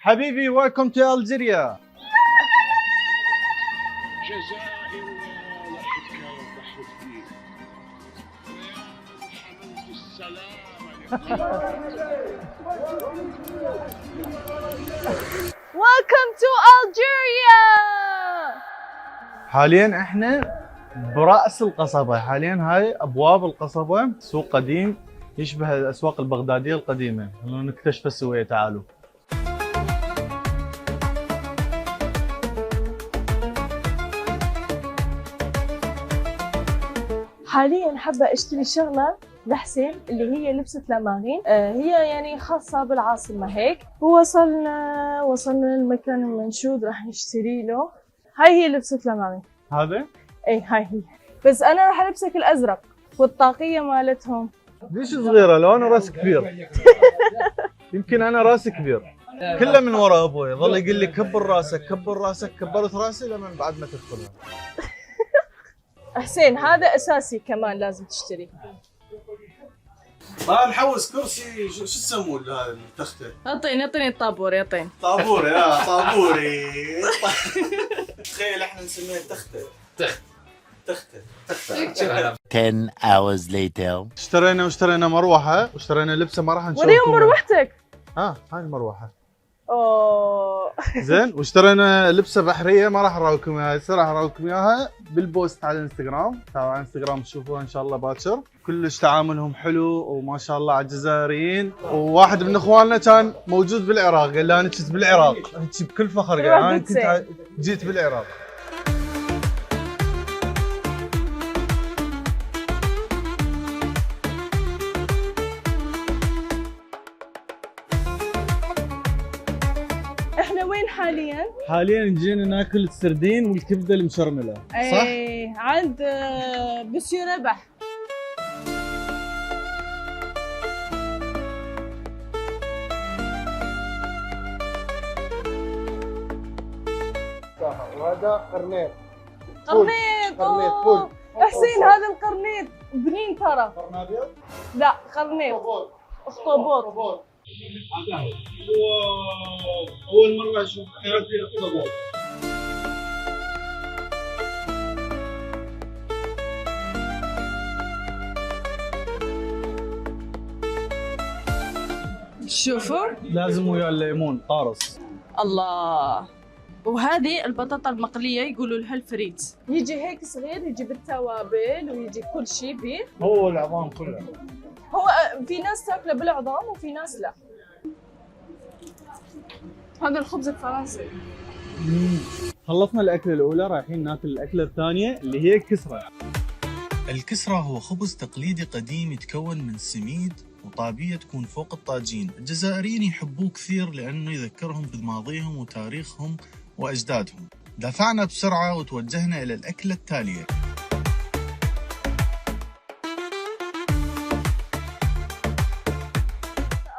حبيبي welcome to Algeria. جزائر ضحك فيه حملت السلام. Welcome to Algeria. حاليا احنا برأس القصبة، حاليا هاي ابواب القصبة، سوق قديم يشبه الاسواق البغدادية القديمة. خلونا نكتشف السوية، تعالوا. حاليا حابة اشتري شغلة لحسين اللي هي لبسة لامارين. هي يعني خاصة بالعاصمة هيك. وصلنا للمكان المنشود، راح نشتري له. هاي هي لبسة لامارين. هذا؟ اي هاي هي، بس انا راح البسك الازرق والطاقية مالتهم. ليش صغيرة لو انا راسي كبير؟ يمكن انا راسي كبير. كله من وراء ابوي، ظل يقول لي كبر راسك كبر راسك، كبرت راسي لما بعد ما تدخلها. حسين هذا اساسي كمان لازم تشتري. نحوس كرسي، شو يسمون هذا التخته؟ اعطيني الطابور، يعطيني طابوري. طابوري. تخيل احنا نسميها تخته. تخته 10 hours later. اشترينا مروحه واشترينا لبسه، ما راح نشوف. وريهم مروحتك. هاي المروحه. اوه زين، واشترينا لبسه بحريه، ما راح اراويكم اياها هسه، راح اراويكم اياها بالبوست على الانستغرام. تابعوا على الانستغرام تشوفوها ان شاء الله باكر. كلش تعاملهم حلو وما شاء الله على الجزائريين. وواحد من اخواننا كان موجود بالعراق، قال لي انا كنت بالعراق، هيك بكل فخر قال انا كنت جيت بالعراق. احنا وين حاليا؟ حاليا جينا ناكل السردين والكبده المشرمله، صح؟ ايه عند بسيو ربح. وهذا قرنيط. قرنيط فول. حسين هذا القرنيط بنين ترى. قرن ابيض؟ لا قرنيط اخطبوط. اول مره اشوف حياتي اخطبوط. شوفوا لازم ويا الليمون قارص. الله. وهذه البطاطا المقلية يقولوا لها الفريت. يجي هيك صغير، يجي بالتوابل ويجي كل شيء فيه. هو العظام كلها. هو في ناس تاكله بالعظام وفي ناس لا. هذا الخبز الفرنسي. خلصنا الأكلة الأولى، رايحين ناكل الأكلة الثانية اللي هي الكسرة. الكسرة هو خبز تقليدي قديم يتكون من سميد وطابية تكون فوق الطاجين. الجزائريين يحبوه كثير لأنه يذكرهم بماضيهم وتاريخهم وأجدادهم. دفعنا بسرعة وتوجهنا إلى الأكلة التالية.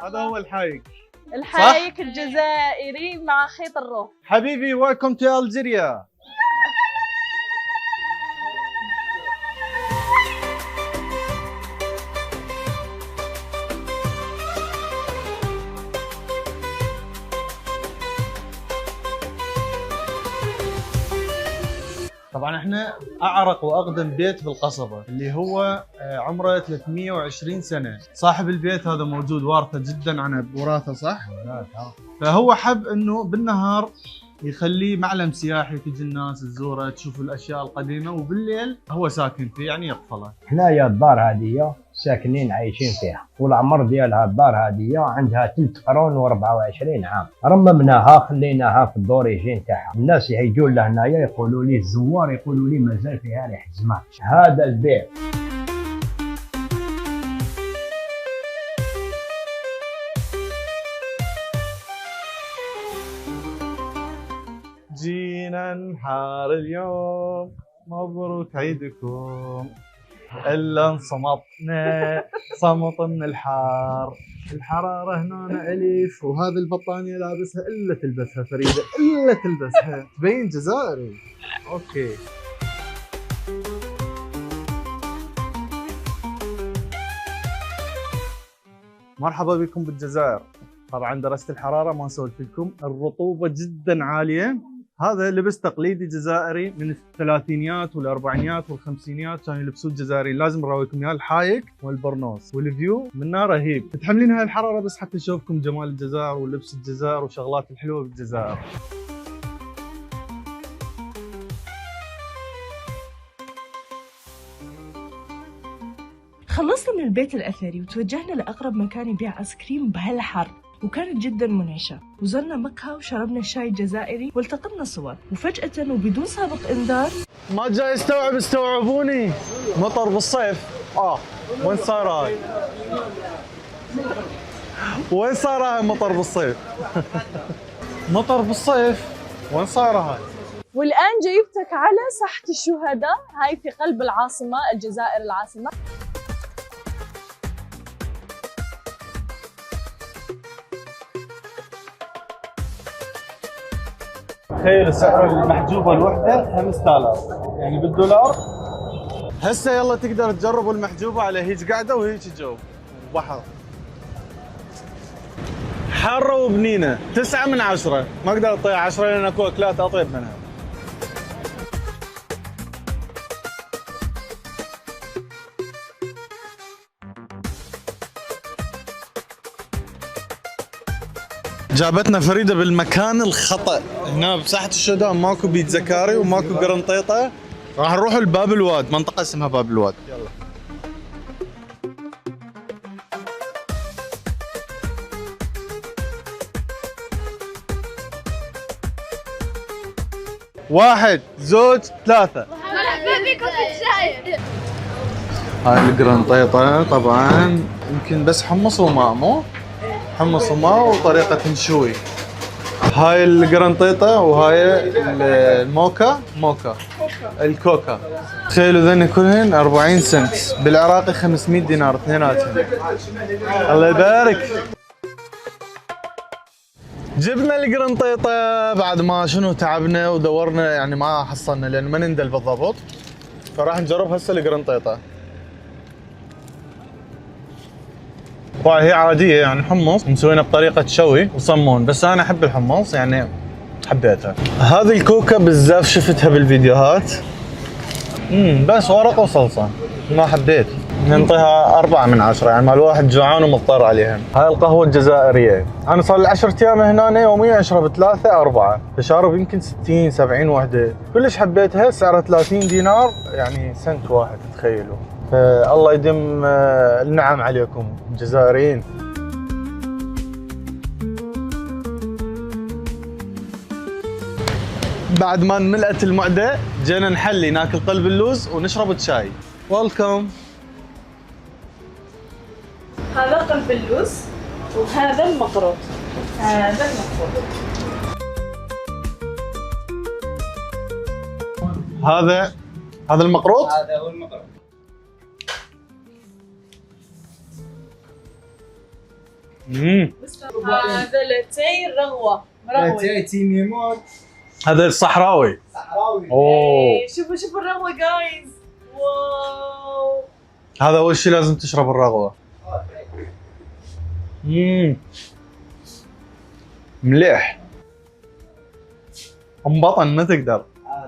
هذا هو الحايك. الحايك الجزائري مع خيط الروح. حبيبي welcome to Algeria. طبعا احنا اعرق واقدم بيت بالقصبه اللي هو عمره 320 سنه. صاحب البيت هذا موجود وارثه جدا عن وراثه، صح؟ فهو حب انه بالنهار يخليه معلم سياحي، تجي الناس تزوره تشوف الاشياء القديمه، وبالليل هو ساكن فيه يعني يقفله. حنايا الدار هذه ساكنين عايشين فيها، والعمر ديالها الدار هذه عندها 3 قرون و24 عام. رممناها خليناها في الدوريجين تاعها. الناس يجون لهنايا يقولوا لي الزوار، يقولوا لي مازال فيها ريحه زمان. هذا البيع جينا نحار اليوم، مبروك عيدكم، الا انصمتنا صمت من الحار. الحراره هنا الف، وهذه البطانيه لابسها الا تلبسها فريده، الا تلبسها تبين جزائري. اوكي مرحبا بكم بالجزائر. طبعا درجة الحرارة ما سولت لكم، الرطوبة جدا عالية. هذا لبس تقليدي جزائري من الثلاثينيات والاربعينيات والخمسينيات كانوا يلبسوه الجزائريين. لازم نراويكم اياه، الحايك والبرنوس، والفيو منه رهيب. متحملين هاي الحرارة بس حتى نشوفكم جمال الجزائر ولبس الجزائر وشغلات الحلوة بالجزائر. خلصنا من البيت الأثري وتوجهنا لأقرب مكان يبيع آيس كريم بهالحر، وكانت جدا منعشة. وزرنا مقهى وشربنا الشاي الجزائري والتقطنا صور، وفجأة وبدون سابق إنذار ما جاي استوعب، استوعبوني مطر بالصيف. وين صار هاي؟ وين صار هاي مطر بالصيف؟ مطر بالصيف وين صار هاي؟ والآن جايبتك على ساحة الشهداء، هاي في قلب العاصمة الجزائر العاصمة. تخيل سعر المحجوبة الوحدة 5000 يعني بالدولار. هسه يلا تقدر تجربوا المحجوبة على هيج قاعدة وهيج جو بحر. حارة وبنينة 9 من 10، ما اقدر اعطيها 10 لان اكو اكلات اطيب منها. جابتنا فريدة بالمكان الخطأ. هنا بساحة الشهداء ماكو بيتزا كاري وماكو قرنطيطة. راح نروح لباب الواد، منطقة اسمها باب الواد. يلا. واحد زوج ثلاثة. مرحبا بكم في الجزائر. هاي القرنطيطة طبعا يمكن بس حمص وماء، مو؟ حمص وماء وطريقة نشوي. هاي القرنطيطة وهاي الموكا، الكوكا. تخيلوا ذني كلهن 40 سنت، بالعراقي 500 دينار اثنيناتهم. الله يبارك. جبنا القرنطيطة بعد ما شنو تعبنا ودورنا، يعني ما حصلنا لأن ما نندل بالضبط، فراح نجرب هسه القرنطيطة. طبعا هي عادية يعني حمص مسوينها بطريقة شوي وصمون، بس أنا أحب الحمص يعني حبيتها. هذه الكوكا بالزاف شفتها بالفيديوهات، بس ورق وصلصة ما حبيت. ننطيها 4 من 10 يعني مال واحد جوعان ومضطر عليها. هاي القهوة الجزائرية، أنا صار لي 10 أيام هنا يوميا أشرب 3 4 فشارب يمكن 60 70 وحدة. كلش حبيتها، سعرها 30 دينار يعني سنت واحد تخيلوا. فالله يديم النعم عليكم الجزائريين. بعد ما انملأت المعدة جينا نحلي، ناكل قلب اللوز ونشرب شاي. ويلكم. هذا قلب اللوز وهذا المقروط. هذا المقروط. هذا هو المقروط. هذا لاتاي الرغوة. لاتاي تيميموت. هذا الصحراوي. اوه شوفوا الرغوة جايز. واو. هذا اول شيء لازم تشرب الرغوة. مليح. انبطن ما تقدر.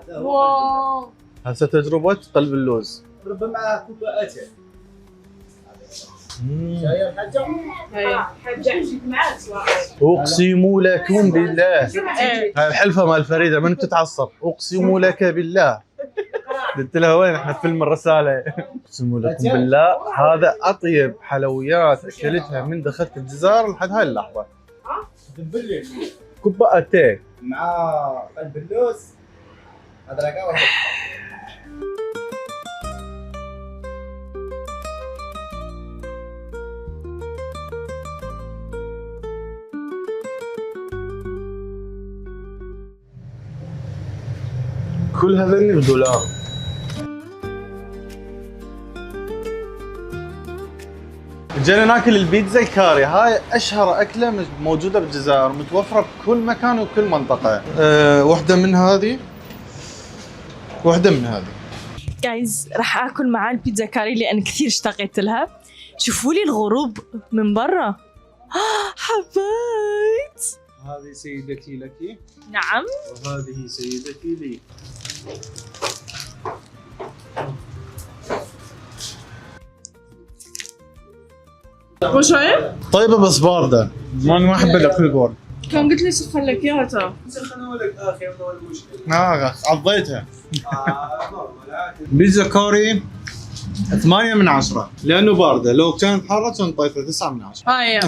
واو. هسه تجربة قلب اللوز. ربما كوبا اتى. جاي الحاجة؟ حاجة عجيب معك اقسم لكم بالله. هاي الحلفة مال فريدة من تتعصب. اقسم لك بالله. قلت لها وين احنا في فيلم الرسالة. اقسم لكم بالله هذا اطيب حلويات اكلتها من دخلت الجزائر لحد هاي اللحظة. دبلي كوبا اتيه مع قلب اللوز. هذا رقاوة. كل هذني بدولار. جينا ناكل البيتزا الكاري، هاي اشهر اكله موجوده بالجزائر، متوفره بكل مكان وكل منطقه. واحده من هذه، واحده من هذه. جايز راح اكل معاه البيتزا كاري لان كثير اشتقيت لها. شوفوا لي الغروب من برا، حبيت. هذه سيدتي لك نعم. وهذه سيدتي لي. وش هي؟ طيبة بس باردة، ما أحب الأكل البارد. كان قلت لي سخن لك اياها ترى. عضيتها. بيتزا كوري 8 من 10 لأنه باردة، لو كانت حارة كان طايفة 9 من 10. هاي.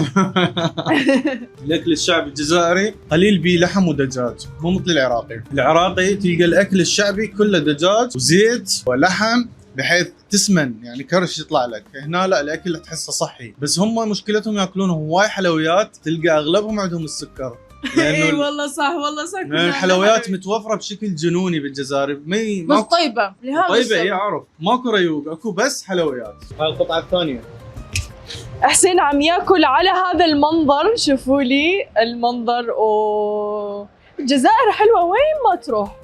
الأكل الشعبي الجزائري قليل بيه لحم ودجاج، مو مثل العراقي. العراقي تلقى الأكل الشعبي كله دجاج وزيت ولحم بحيث تسمن، يعني كرش يطلع لك. هنا لا، الاكل تحسه صحي، بس هم مشكلتهم ياكلون هواي حلويات، تلقى اغلبهم عندهم السكر. اي والله صح، والله صح. الحلويات متوفره بشكل جنوني بالجزائر، بس طيبه لهذا طيبه. اي اعرف، ماكو ريوق، اكو بس حلويات. هاي القطعه الثانيه. حسين عم ياكل على هذا المنظر، شوفوا لي المنظر. الجزائر حلوه وين ما تروح.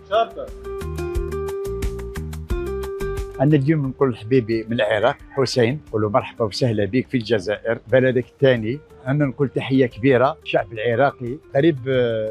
شابه. أنا نجي من كل حبيبي من العراق حسين، نقول له مرحبا وسهلا بك في الجزائر بلدك الثاني. أنا نقول تحية كبيرة الشعب العراقي، قريب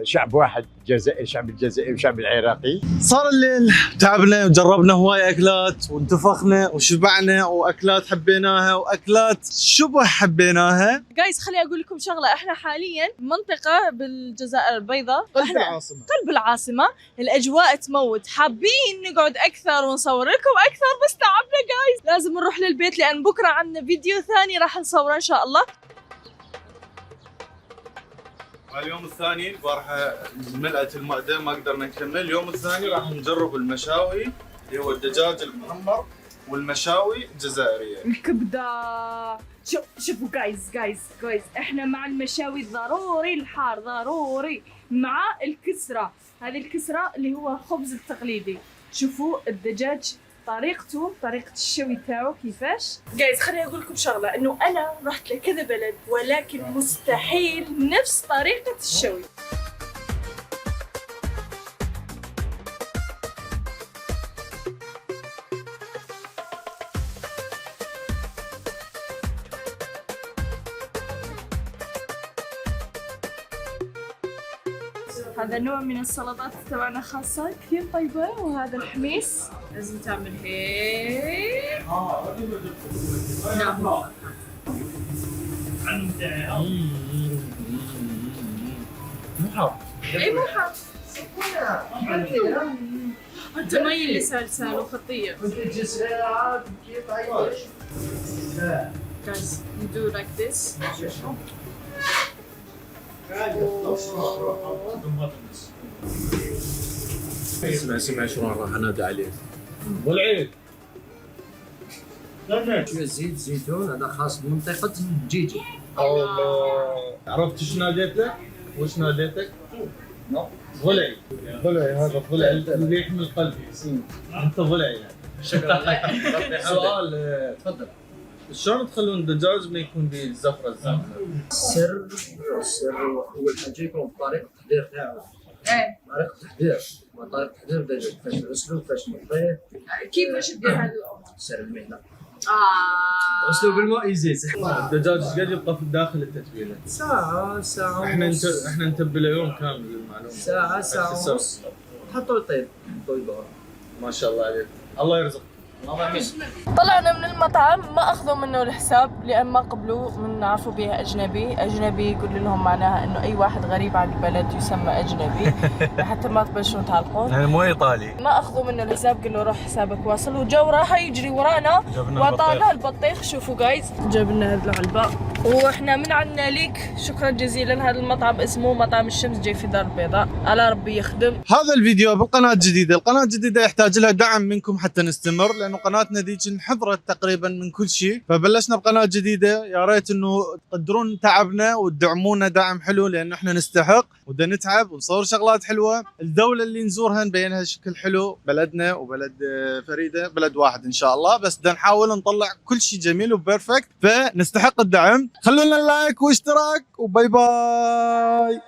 شعب واحد، الجزائر، شعب الجزائر وشعب العراقي. صار الليل تعبنا وجربنا هواي أكلات وانتفخنا وشبعنا، وأكلات حبيناها وأكلات شبه حبيناها. جايز خليني أقول لكم شغلة، إحنا حاليا منطقة بالجزائر البيضاء، قلب العاصمة. قلب العاصمة، الأجواء تموت، حابين نقعد أكثر ونصور لكم أكثر بس تعبنا جايز، لازم نروح للبيت لأن بكرة عندنا فيديو ثاني راح نصوره إن شاء الله. اليوم الثاني البارحة ملأت المعدة ما قدرنا نكمل. اليوم الثاني راح نجرب المشاوي اللي هو الدجاج المحمر والمشاوي الجزائرية. الكبدة. شوفوا جايز احنا مع المشاوي ضروري الحار، ضروري مع الكسرة. هذه الكسرة اللي هو الخبز التقليدي. شوفوا الدجاج طريقة الشوي تاعو كيفاش. جايز خليني اقول لكم شغلة، انه انا رحت لكذا بلد ولكن مستحيل نفس طريقة الشوي. هذا نوع من السلطات تبعنا خاصة كثير طيبة، وهذا الحميص لازم تعمل هيك. نعم. مو حار. اي مو حار. حتى مي اللي سال وخطية. Guys, you do like this. اسمع شلون راح انادي عليه. ابو العيد. شوية زيتون، هذا خاص بمنطقة جيجي. الله. عرفت ايش ناديت لك؟ وش ناديتك؟ ضلعي. ضلعي، هذا الضلع اللي يحمي القلب. انت ضلعي يعني. شكرا. سؤال، تفضل. شلون تخلون الدجاج ما يكون به الزفرة الزاهرة؟ السر اول حاجة يكون بطريقة التحضير تاعو. طريقة التحضير، طريقة تحضير الدجاج، فاش نغسلو، فاش نطيب. كيفاش دير هذا الامر؟ سر المهنة. غسلو بالماء يزيد. الدجاج ايش قد يبقى في داخل التتبيلة؟ ساعة احنا نتبله يوم كامل للمعلومة. ساعة ونص. حطوا يطيب ما شاء الله عليك، الله يرزقك. طلعنا من المطعم ما اخذوا منه الحساب لان ما قبلوا من نعرفوا بها اجنبي يقول لهم معناها انه اي واحد غريب عن البلد يسمى اجنبي حتى ما تبلشون تعلقون. يعني مو ايطالي. ما اخذوا منه الحساب، قال له روح حسابك واصل، وجو راح يجري ورانا واعطانا البطيخ. شوفوا جايز جاب لنا هذه العلبه واحنا من عندنا ليك. شكرا جزيلا. هذا المطعم اسمه مطعم الشمس جاي في دار البيضاء. على ربي يخدم. هذا الفيديو بالقناة الجديدة. القناة الجديدة يحتاج لها دعم منكم حتى نستمر، لأنه قناتنا ديك انحضرت تقريبا من كل شيء، فبلشنا بقناة جديدة. يا ريت انه تقدرون تعبنا وتدعمونا دعم حلو، لأنه احنا نستحق وبدنا نتعب ونصور شغلات حلوة. الدولة اللي نزورها نبينها شكل حلو، بلدنا وبلد فريدة بلد واحد ان شاء الله، بس بدنا نحاول نطلع كل شيء جميل وبيرفكت، فنستحق الدعم. خلونا لايك واشتراك وباي باي.